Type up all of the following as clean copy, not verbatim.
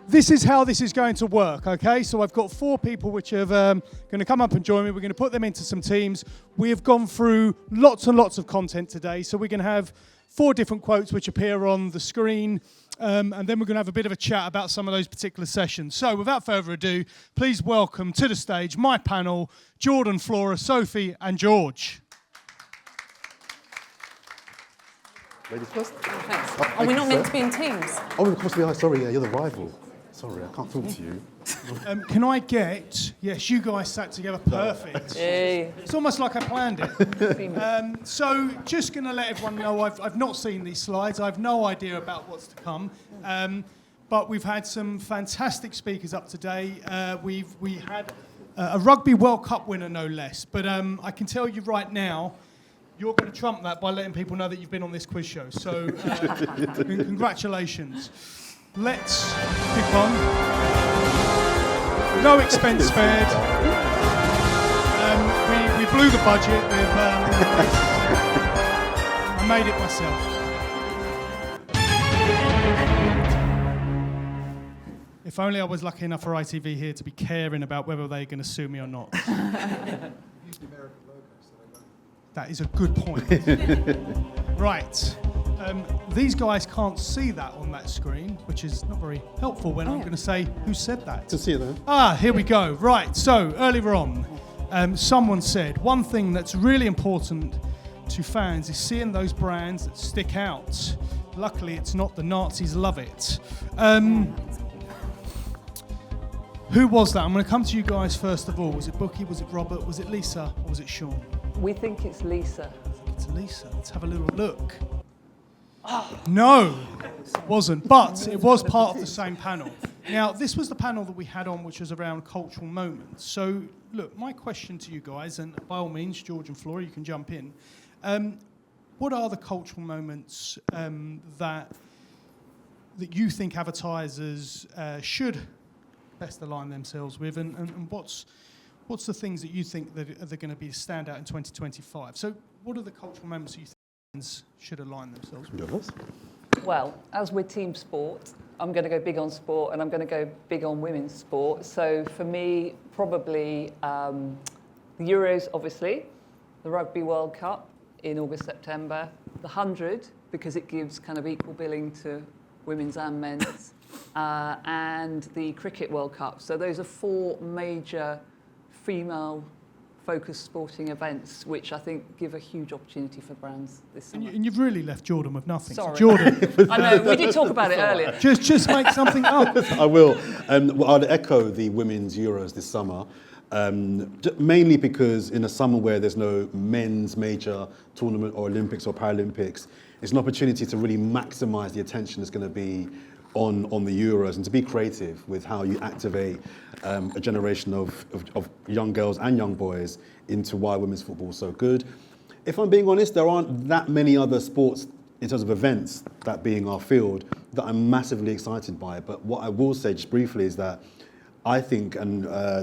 This is how this is going to work, okay? So I've got 4 people which are going to come up and join me. We're going to put them into some teams. We have gone through lots and lots of content today, so we're going to have 4 different quotes which appear on the screen, and then we're going to have a bit of a chat about some of those particular sessions. So without further ado, please welcome to the stage my panel, Jordan, Flora, Sophie and George. Ladies first. Thanks. Are we not meant to be in teams? Oh, of course we are. Sorry, you're the rival. Sorry, I can't talk to you. Can I get... Yes, you guys sat together perfect. Hey. It's almost like I planned it. So just going to let everyone know I've not seen these slides. I have no idea about what's to come. But we've had some fantastic speakers up today. We had a Rugby World Cup winner, no less. But I can tell you right now, you're going to trump that by letting people know that you've been on this quiz show. So congratulations. Let's kick on. No expense spared. We blew the budget. I made it myself. If only I was lucky enough for ITV here to be caring about whether they're going to sue me or not. That is a good point. Right. These guys can't see that on that screen, which is not very helpful when I'm going to say who said that. To see it though. Here we go. Right. So earlier on, someone said one thing that's really important to fans is seeing those brands that stick out. Luckily, it's not the Nazis love it. Who was that? I'm going to come to you guys first of all. Was it Bookie? Was it Robert? Was it Lisa? Or was it Sean? We think it's Lisa. I think it's Lisa. Let's have a little look. No, it wasn't. But it was part of the same panel. Now, this was the panel that we had on, which was around cultural moments. So, look, my question to you guys, and by all means, George and Flora, you can jump in. What are the cultural moments that you think advertisers should best align themselves with, and what's the things that you think that are going to be a standout in 2025? So what are the cultural moments that you think fans should align themselves with? Well, as we're team sport, I'm going to go big on sport, and I'm going to go big on women's sport. So for me, probably the Euros, obviously, the Rugby World Cup in August, September, the 100, because it gives kind of equal billing to women's and men's, and the Cricket World Cup. So those are 4 major female-focused sporting events, which I think give a huge opportunity for brands this summer. And you've really left Jordan with nothing. Sorry. So Jordan. I know, we did talk about it earlier. Just make something up. I will. I'd echo the women's Euros this summer, mainly because in a summer where there's no men's major tournament or Olympics or Paralympics, it's an opportunity to really maximise the attention that's going to be on the Euros, and to be creative with how you activate a generation of young girls and young boys into why women's football is so good. If I'm being honest, there aren't that many other sports in terms of events, that being our field, that I'm massively excited by. But what I will say just briefly is that I think, and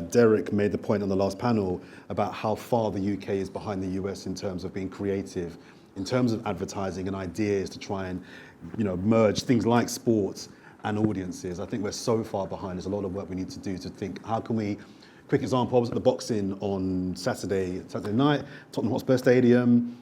Derek made the point on the last panel about how far the UK is behind the US in terms of being creative, in terms of advertising and ideas to try and, merge things like sports and audiences. I think we're so far behind. There's a lot of work we need to do to think, how can we... Quick example, I was at the boxing on Saturday night, Tottenham Hotspur Stadium.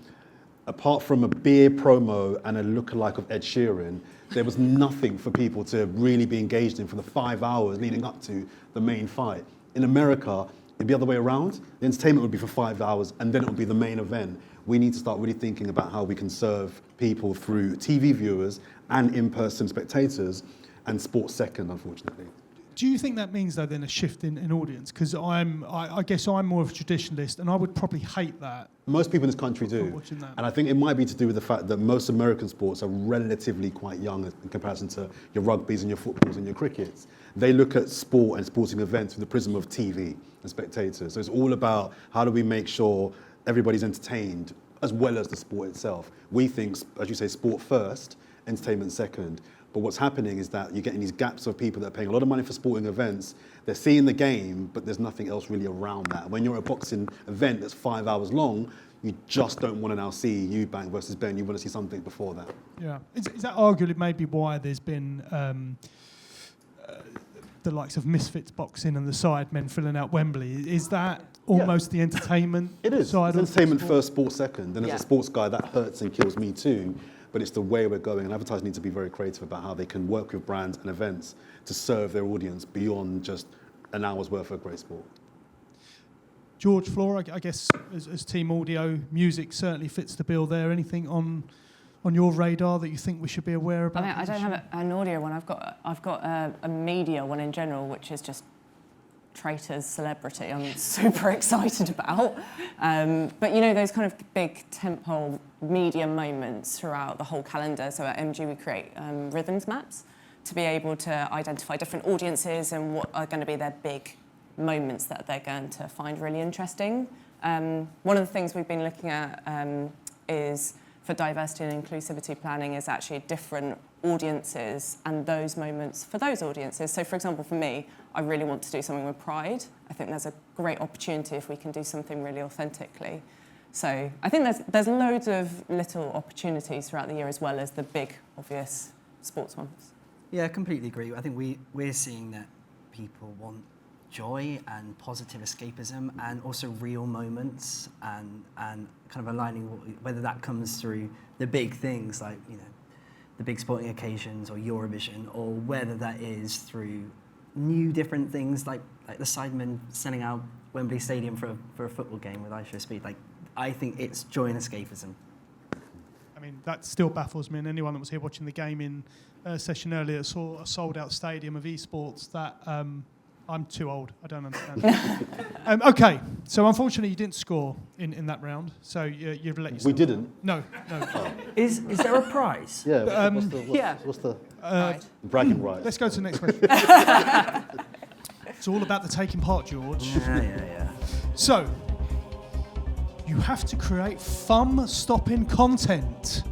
Apart from a beer promo and a lookalike of Ed Sheeran, there was nothing for people to really be engaged in for the 5 hours leading up to the main fight. In America, it'd be the other way around. The entertainment would be for 5 hours, and then it would be the main event. We need to start really thinking about how we can serve people through TV viewers and in-person spectators, and sports second, unfortunately. Do you think that means, though, then a shift in audience? Because I guess I'm more of a traditionalist, and I would probably hate that. Most people in this country do. And I think it might be to do with the fact that most American sports are relatively quite young in comparison to your rugbies and your footballs and your crickets. They look at sport and sporting events through the prism of TV and spectators. So it's all about how do we make sure everybody's entertained as well as the sport itself. We think, as you say, sport first, entertainment second. But what's happening is that you're getting these gaps of people that are paying a lot of money for sporting events. They're seeing the game, but there's nothing else really around that. When you're at a boxing event that's 5 hours long, you just don't want to now see Eubank versus Ben. You want to see something before that. Yeah. Is that arguably maybe why there's been the likes of Misfits boxing and the Sidemen filling out Wembley. Is that almost the entertainment It is. side It's of entertainment sport? first, sport second. And as a sports guy, that hurts and kills me too. But it's the way we're going. And advertisers need to be very creative about how they can work with brands and events to serve their audience beyond just an hour's worth of great sport. George, Flora, I guess as team audio, music certainly fits the bill there. Anything on your radar that you think we should be aware about? I don't have an audio one. I've got a media one in general, which is just Traitor's Celebrity. I'm super excited about. But you know, those kind of big tentpole media moments throughout the whole calendar. So at MG we create rhythms maps to be able to identify different audiences and what are going to be their big moments that they're going to find really interesting. One of the things we've been looking at is for diversity and inclusivity planning is actually different audiences and those moments for those audiences. So for example, for me, I really want to do something with pride. I think there's a great opportunity if we can do something really authentically. So I think there's loads of little opportunities throughout the year as well as the big, obvious sports ones. Yeah, I completely agree. I think we're seeing that people want joy and positive escapism and also real moments and kind of aligning whether that comes through the big things like, you know, the big sporting occasions or Eurovision, or whether that is through new different things like the Sidemen selling out Wembley Stadium for a football game with iShow Speed. Like, I think it's joy and escapism. I mean, that still baffles me, and anyone that was here watching the game in session earlier saw a sold-out stadium of esports that I'm too old. I don't understand. Okay, so unfortunately you didn't score in that round, so you've let yourself... We didn't? No. Is there a prize? Yeah, what's the bragging rights? Let's go to the next question. It's all about the taking part, George. Yeah. So, you have to create thumb-stopping content.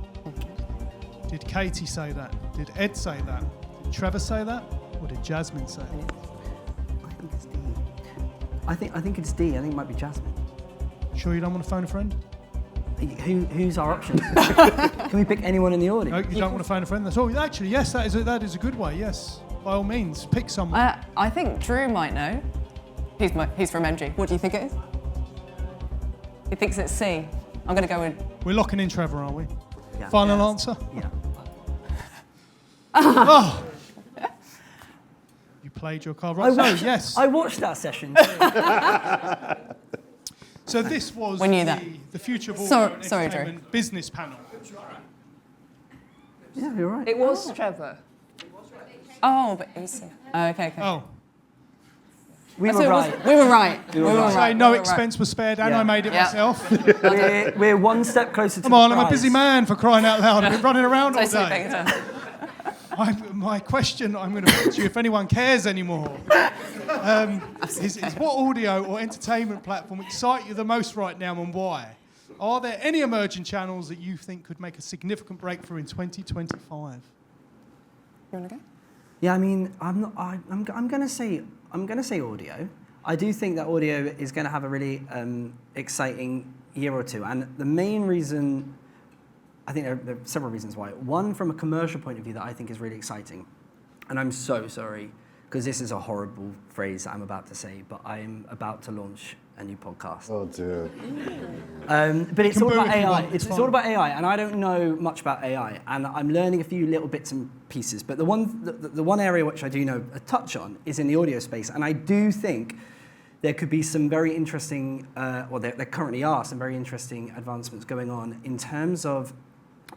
Did Katie say that? Did Ed say that? Did Trevor say that? Or did Jasmine say it? I think it's D. I think it's D. I think it might be Jasmine. Sure you don't want to phone a friend? Who's our option? Can we pick anyone in the audience? No, you don't want to phone a friend? That's all. Actually, yes, that is a good way, yes. By all means, pick someone. I think Drew might know. He's from MG. What do you think it is? He thinks it's C. I'm going to go with... We're locking in Trevor, aren't we? Yeah. Final answer? Yeah. Oh. You played your card right. Yes. I watched that session. So this was We knew that. the Future of Audio and Sorry, Entertainment business panel. Yeah, you're right. It was Trevor. Oh, but it was C. Okay. Oh. We So were it was- right. We were right. We were right. Say right. no We were expense was spared, and Yeah. I made it Yeah. myself. We're one step closer to Come the on, I'm a prize. busy man, for crying out loud. I've been running around all Right. So sleeping day. attention. My question I'm going to put to you, if anyone cares anymore, is what audio or entertainment platform excite you the most right now and why? Are there any emerging channels that you think could make a significant breakthrough in 2025? You want to go? Yeah, I mean, I'm going to say audio. I do think that audio is going to have a really exciting year or two, and the main reason, I think there are several reasons why. One, from a commercial point of view, that I think is really exciting, and I'm so sorry because this is a horrible phrase that I'm about to say, but I'm about to launch a new podcast. Oh dear. But it's all boo about if you AI. want, It's it's all about AI, and I don't know much about AI, and I'm learning a few little bits and pieces. But the one area which I do know a touch on is in the audio space, and I do think there could be some very interesting, there currently are some very interesting advancements going on in terms of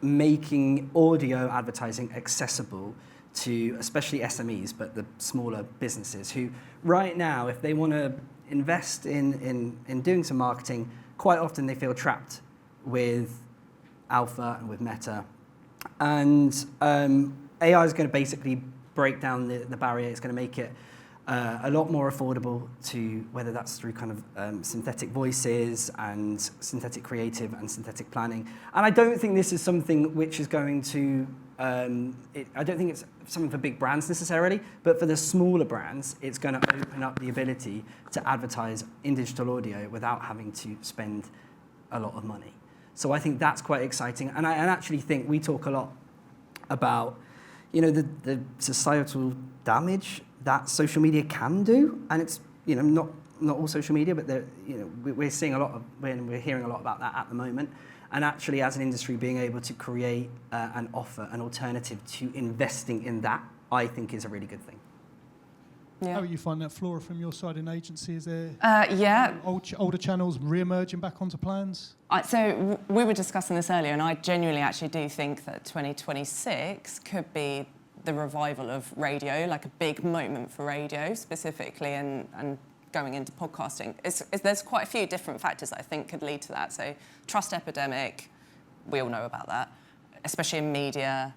making audio advertising accessible to especially SMEs, but the smaller businesses who right now, if they want to invest in doing some marketing, quite often they feel trapped with Alpha and with Meta. And AI is going to basically break down the barrier. It's going to make it a lot more affordable to, whether that's through kind of synthetic voices and synthetic creative and synthetic planning. And I don't think this is something which is going to, I don't think it's something for big brands necessarily, but for the smaller brands, it's going to open up the ability to advertise in digital audio without having to spend a lot of money. So I think that's quite exciting. And I actually think we talk a lot about, the societal damage that social media can do, and it's not all social media, but we're seeing we're hearing a lot about that at the moment. And actually, as an industry, being able to create and offer an alternative to investing in that, I think, is a really good thing. Yeah. How are you finding that, Flora, from your side in agency? Is there older channels re-emerging back onto plans? So we were discussing this earlier, and I genuinely actually do think that 2026 could be the revival of radio, like a big moment for radio specifically, and going into podcasting. There's quite a few different factors that I think could lead to that. So trust epidemic, we all know about that, especially in media.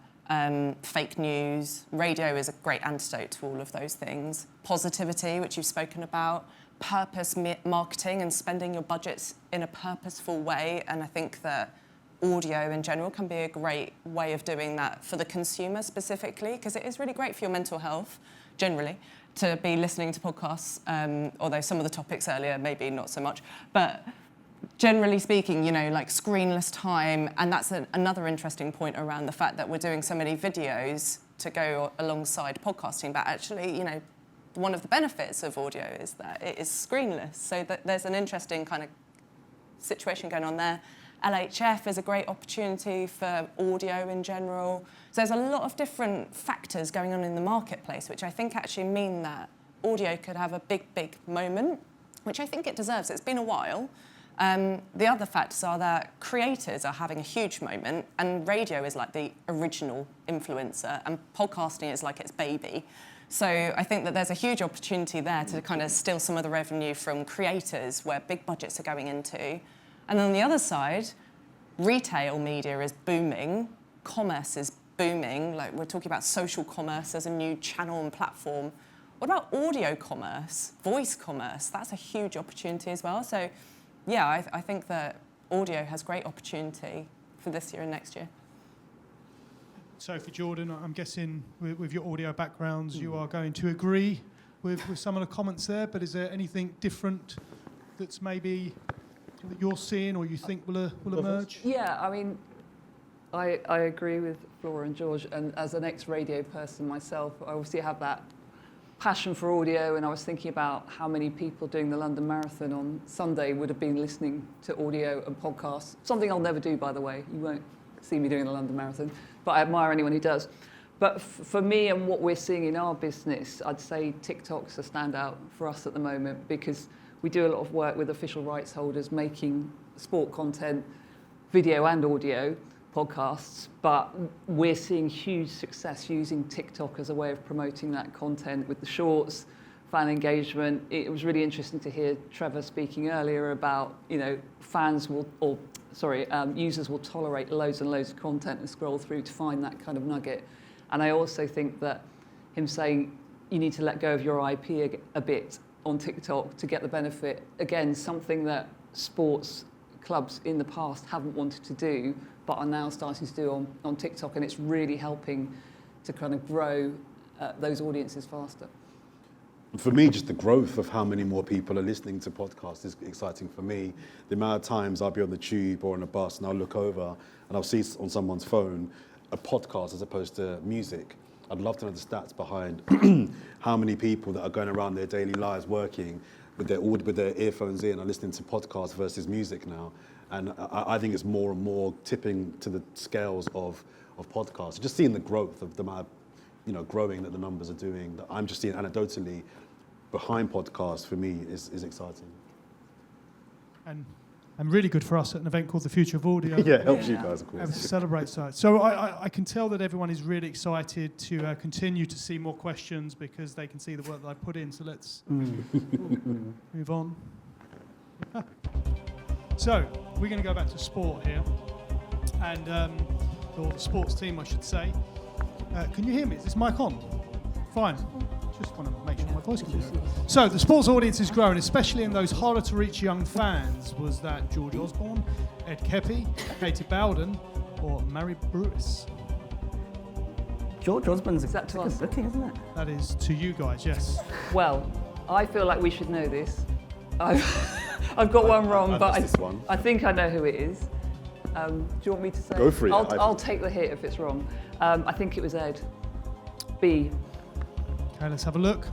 Fake news, radio is a great antidote to all of those things. Positivity, which you've spoken about, purpose marketing and spending your budgets in a purposeful way. And I think that audio in general can be a great way of doing that for the consumer specifically, because it is really great for your mental health, generally, to be listening to podcasts, although some of the topics earlier maybe not so much. But generally speaking, like screenless time, and that's another interesting point around the fact that we're doing so many videos to go alongside podcasting, but actually, one of the benefits of audio is that it is screenless, so that there's an interesting kind of situation going on there. LHF is a great opportunity for audio in general. So there's a lot of different factors going on in the marketplace, which I think actually mean that audio could have a big, big moment, which I think it deserves. It's been a while. The other factors are that creators are having a huge moment, and radio is like the original influencer, and podcasting is like its baby. So I think that there's a huge opportunity there to kind of steal some of the revenue from creators where big budgets are going into. And on the other side, retail media is booming, commerce is booming, like we're talking about social commerce as a new channel and platform. What about audio commerce, voice commerce? That's a huge opportunity as well. So yeah, I think that audio has great opportunity for this year and next year. Sophie, Jordan, I'm guessing with your audio backgrounds, you are going to agree with some of the comments there, but is there anything different that's maybe that you're seeing or you think will emerge? Yeah, I mean, I agree with Flora and George, and as an ex-radio person myself, I obviously have that passion for audio, and I was thinking about how many people doing the London Marathon on Sunday would have been listening to audio and podcasts. Something I'll never do, by the way. You won't see me doing the London Marathon, but I admire anyone who does. But for me and what we're seeing in our business, I'd say TikTok's a standout for us at the moment, because we do a lot of work with official rights holders making sport content, video and audio, podcasts, but we're seeing huge success using TikTok as a way of promoting that content with the shorts, fan engagement. It was really interesting to hear Trevor speaking earlier about, users will tolerate loads and loads of content and scroll through to find that kind of nugget. And I also think that him saying you need to let go of your IP a bit on TikTok to get the benefit, again, something that sports clubs in the past haven't wanted to do, but are now starting to do on TikTok, and it's really helping to kind of grow those audiences faster. For me, just the growth of how many more people are listening to podcasts is exciting for me. The amount of times I'll be on the tube or on a bus and I'll look over and I'll see on someone's phone a podcast as opposed to music. I'd love to know the stats behind how many people that are going around their daily lives working with their earphones in are listening to podcasts versus music now. And I think it's more and more tipping to the scales of podcasts. Just seeing the growth of the amount of, growing that the numbers are doing, that I'm just seeing anecdotally behind podcasts, for me is exciting. And really good for us at an event called the Future of Audio. Yeah, it helps you guys, of course. To celebrate that. So I can tell that everyone is really excited to continue to see more questions because they can see the work that I put in. So let's move on. So we're going to go back to sport here, and or the sports team, I should say. Can you hear me? Is this mic on? Fine. Just want to make sure my voice can be heard. So the sports audience is growing, especially in those harder to reach young fans. Was that George Osborne, Ed Kepi, Katie Bowden, or Mary Brewis? George Osborne's Is that to good us? booking, isn't it? That is to you guys, yes. Well, I feel like we should know this. I've got one wrong, but I think I know who it is. Do you want me to say? Go for it. I'll take the hit if it's wrong. I think it was Ed. B. Okay, let's have a look.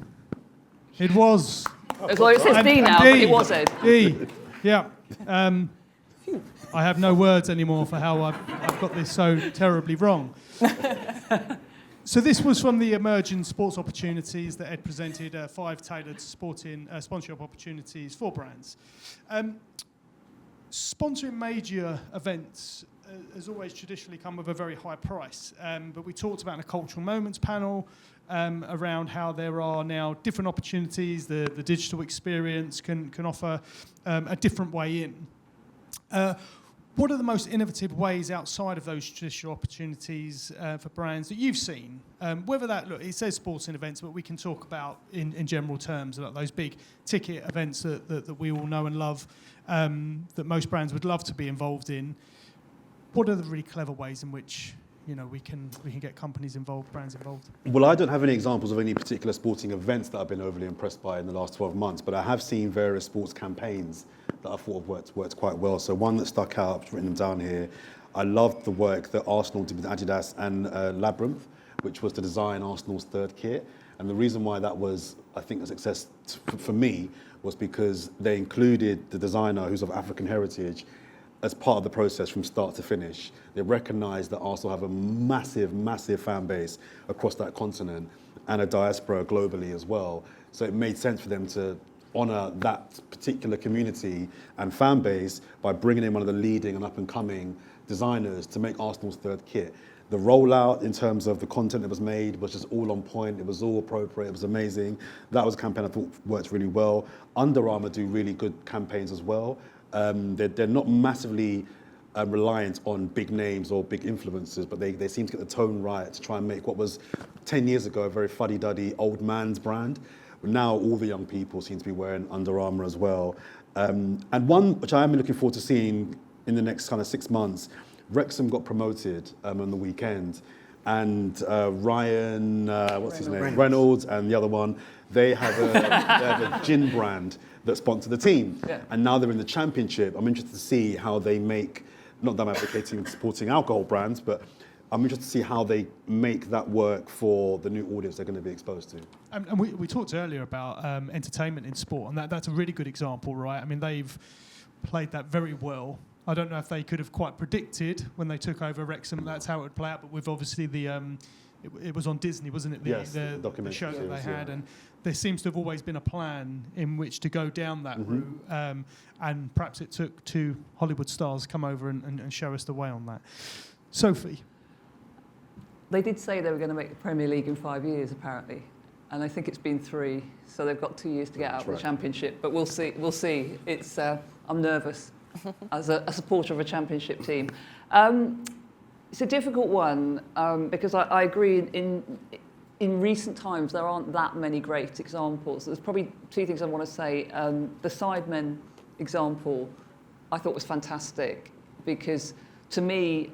It was. As long as it says B now, but it was Ed. D. Yeah. I have no words anymore for how I've got this so terribly wrong. So this was from the emerging sports opportunities that Ed presented, 5 tailored sponsorship opportunities for brands. Sponsoring major events has always traditionally come with a very high price, but we talked about in a cultural moments panel around how there are now different opportunities. The digital experience can offer a different way in. What are the most innovative ways outside of those traditional opportunities for brands that you've seen? Whether that, look, it says sporting events, but we can talk about in general terms, like those big ticket events that we all know and love, that most brands would love to be involved in. What are the really clever ways in which we can get companies involved, brands involved? Well, I don't have any examples of any particular sporting events that I've been overly impressed by in the last 12 months, but I have seen various sports campaigns that I thought have worked quite well. So one that stuck out, I've written them down here, I loved the work that Arsenal did with Adidas and Labyrinth, which was to design Arsenal's third kit. And the reason why that was, I think, a success for me was because they included the designer who's of African heritage as part of the process from start to finish. They recognised that Arsenal have a massive, massive fan base across that continent and a diaspora globally as well. So it made sense for them to honour that particular community and fan base by bringing in one of the leading and up-and-coming designers to make Arsenal's third kit. The rollout in terms of the content that was made was just all on point. It was all appropriate. It was amazing. That was a campaign I thought worked really well. Under Armour do really good campaigns as well. They're not massively reliant on big names or big influencers, but they seem to get the tone right to try and make what was 10 years ago a very fuddy-duddy old man's brand. But now all the young people seem to be wearing Under Armour as well. And one which I am looking forward to seeing in the next kind of 6 months, Wrexham got promoted on the weekend, and Ryan, Reynolds, and the other one, they have a gin brand that sponsored the team. Yeah. And now they're in the championship. I'm interested to see how they make, not that I'm advocating supporting alcohol brands, but I'm interested to see how they make that work for the new audience they're going to be exposed to. And we talked earlier about entertainment in sport, and that's a really good example, right? I mean, they've played that very well. I don't know if they could have quite predicted when they took over Wrexham that's how it would play out, but with obviously it was on Disney, wasn't it? Yes, the show that they had, and there seems to have always been a plan in which to go down that route, and perhaps it took 2 Hollywood stars come over and show us the way on that. Sophie? They did say they were going to make the Premier League in 5 years, apparently, and I think it's been 3, so they've got 2 years to get out of the Championship, but we'll see. It's I'm nervous as a supporter of a Championship team. It's a difficult one because I agree. In recent times, there aren't that many great examples. There's probably 2 things I want to say. The Sidemen example, I thought was fantastic because, to me,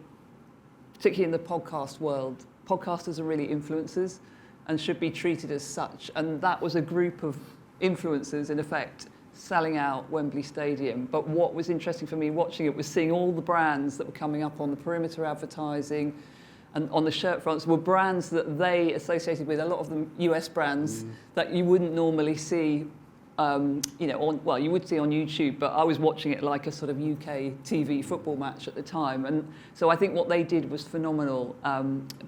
particularly in the podcast world, podcasters are really influencers and should be treated as such. And that was a group of influencers, in effect, selling out Wembley Stadium. But what was interesting for me watching it was seeing all the brands that were coming up on the perimeter advertising and on the shirt fronts were brands that they associated with, a lot of them US brands that you wouldn't normally see, you would see on YouTube, but I was watching it like a sort of UK TV football match at the time. And so I think what they did was phenomenal.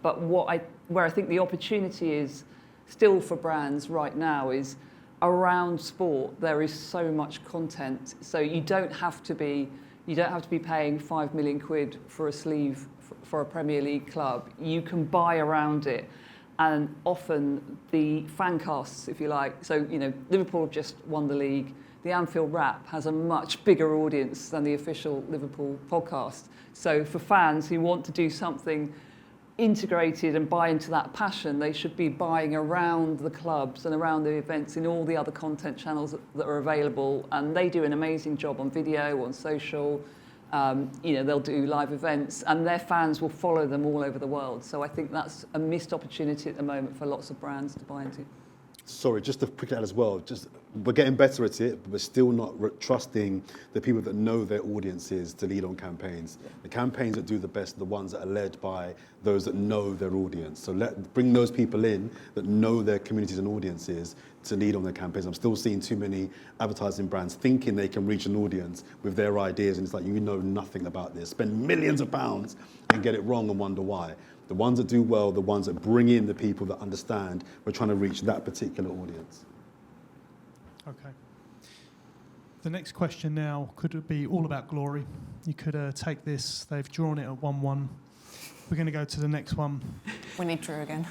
But where I think the opportunity is still for brands right now is around sport. There is so much content, so you don't have to be paying 5 million quid for a sleeve for a Premier League club. You can buy around it, and often the fan casts, if you like. So Liverpool have just won the league. The Anfield Wrap has a much bigger audience than the official Liverpool podcast. So for fans who want to do something integrated and buy into that passion, they should be buying around the clubs and around the events in all the other content channels that are available. And they do an amazing job on video, on social. They'll do live events, and their fans will follow them all over the world. So I think that's a missed opportunity at the moment for lots of brands to buy into. Sorry, just to quickly add as well, just we're getting better at it, but we're still not trusting the people that know their audiences to lead on campaigns. The campaigns that do the best are the ones that are led by those that know their audience. So bring those people in that know their communities and audiences to lead on their campaigns. I'm still seeing too many advertising brands thinking they can reach an audience with their ideas, and it's like, you know nothing about this. Spend millions of pounds and get it wrong and wonder why. The ones that do well, the ones that bring in the people that understand we're trying to reach that particular audience. Okay. The next question now could be all about glory. You could take this. They've drawn it at 1-1. We're going to go to the next one. We need Drew again.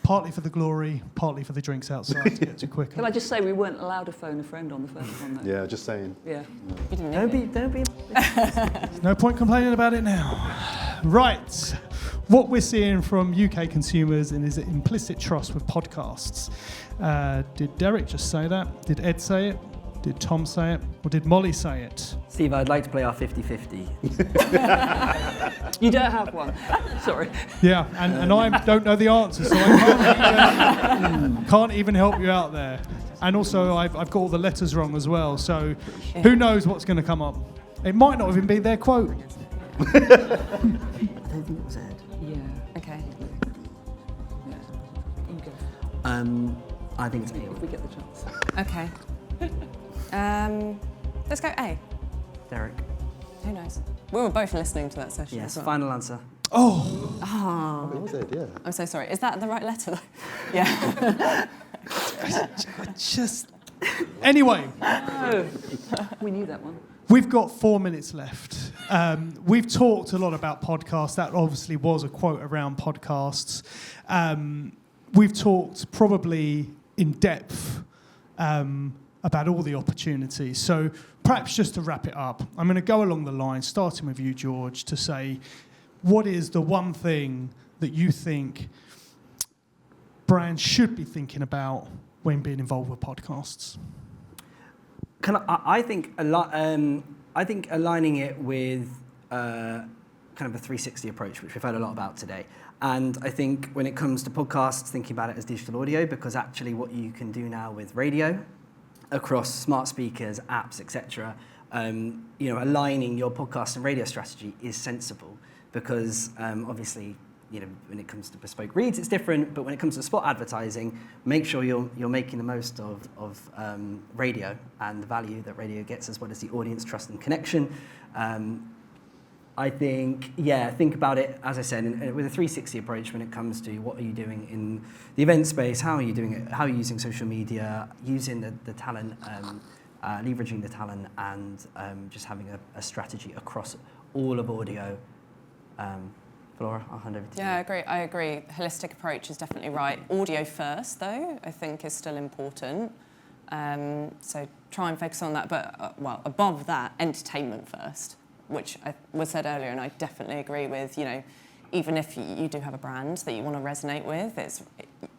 Partly for the glory, partly for the drinks outside to get to quicker. Can I just say we weren't allowed to phone a friend on the first one, though? Yeah, just saying. Yeah. You didn't need it. Don't be. There's no point complaining about it now. Right. What we're seeing from UK consumers is an implicit trust with podcasts. Did Derek just say that? Did Ed say it? Did Tom say it? Or did Molly say it? Steve, I'd like to play our 50-50. You don't have one. Sorry. Yeah, and I don't know the answer, so I can't even help you out there. And also, I've got all the letters wrong as well, so who knows what's going to come up. It might not even be their quote. I don't think it was Ed. Yeah. Okay. Yeah. You go. I think it's A. If we get the chance. Okay. Let's go A. Derek. Who knows? We were both listening to that session Yes, as well. final answer. Oh, It was Ed, yeah. I'm so sorry. Is that the right letter, though? Yeah. Just anyway, Oh, we knew that one. we've got 4 minutes left. We've talked a lot about podcasts. That obviously was a quote around podcasts. We've talked probably in depth about all the opportunities. So perhaps just to wrap it up, I'm going to go along the line, starting with you, George, to say, what is the one thing that you think brands should be thinking about when being involved with podcasts? I think aligning it with kind of a 360 approach, which we've heard a lot about today. And I think when it comes to podcasts, thinking about it as digital audio, because actually what you can do now with radio, across smart speakers, apps, etc., aligning your podcast and radio strategy is sensible, because obviously, when it comes to bespoke reads, it's different. But when it comes to spot advertising, make sure you're making the most of radio and the value that radio gets, as well as the audience trust and connection. I think, think about it, as I said, with a 360 approach when it comes to what are you doing in the event space, how are you doing it, how are you using social media, using the talent, leveraging the talent, and just having a strategy across all of audio. Flora, I'll hand over to you. Yeah, I agree. Holistic approach is definitely right. Audio first, though, I think is still important. So try and focus on that. But, above that, entertainment first, which was said earlier, and I definitely agree with. Even if you do have a brand that you want to resonate with,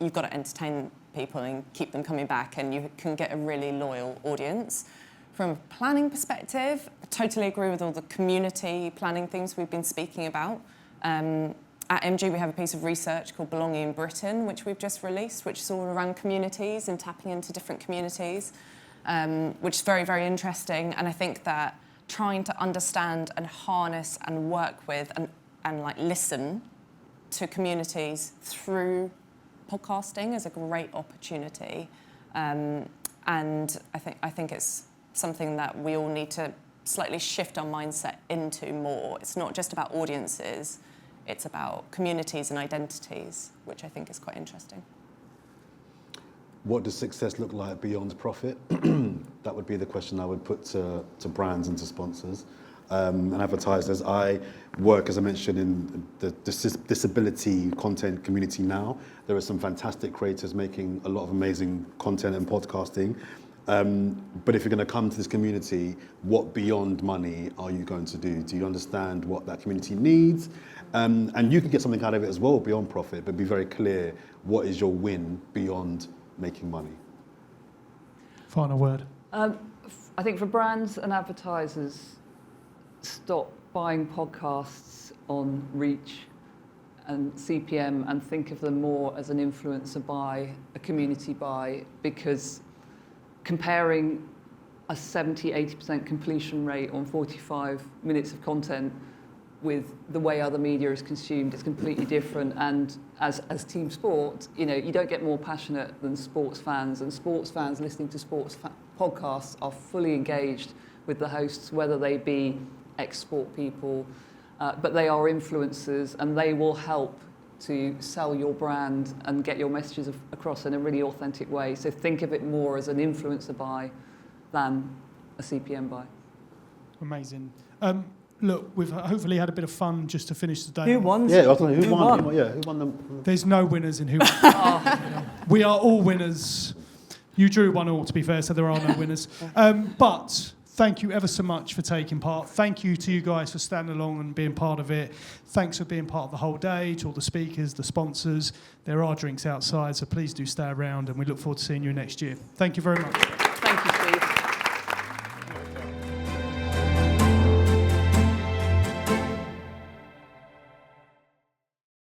you've got to entertain people and keep them coming back, and you can get a really loyal audience. From a planning perspective, I totally agree with all the community planning things we've been speaking about. At MG, we have a piece of research called Belonging in Britain, which we've just released, which is all around communities and tapping into different communities, which is very, very interesting. And I think that trying to understand and harness and work with and listen to communities through podcasting is a great opportunity. And I think it's something that we all need to slightly shift our mindset into more. It's not just about audiences, it's about communities and identities, which I think is quite interesting. What does success look like beyond profit? That would be the question I would put to brands and to sponsors and advertisers. I work, as I mentioned, in the disability content community now. There are some fantastic creators making a lot of amazing content and podcasting. But if you're going to come to this community, what beyond money are you going to do? Do you understand what that community needs? And you can get something out of it as well beyond profit, but be very clear, what is your win beyond making money? Final word. I think for brands and advertisers, stop buying podcasts on reach and CPM and think of them more as an influencer buy, a community buy, because comparing a 70-80% completion rate on 45 minutes of content with the way other media is consumed is completely different. And as team sport, you know, you don't get more passionate than sports fans, and sports fans listening to sports podcasts are fully engaged with the hosts, whether they be ex-sport people, but they are influencers, and they will help to sell your brand and get your messages across in a really authentic way. So think of it more as an influencer buy than a CPM buy. Amazing. Look, we've hopefully had a bit of fun just to finish the day. Who won? Yeah, I was like, who won? won? Yeah, who won them? There's no winners in who. We are all winners. You drew 1-1, to be fair, so there are no winners. But thank you ever so much for taking part. Thank you to you guys for standing along and being part of it. Thanks for being part of the whole day, to all the speakers, the sponsors. There are drinks outside, so please do stay around, and we look forward to seeing you next year. Thank you very much.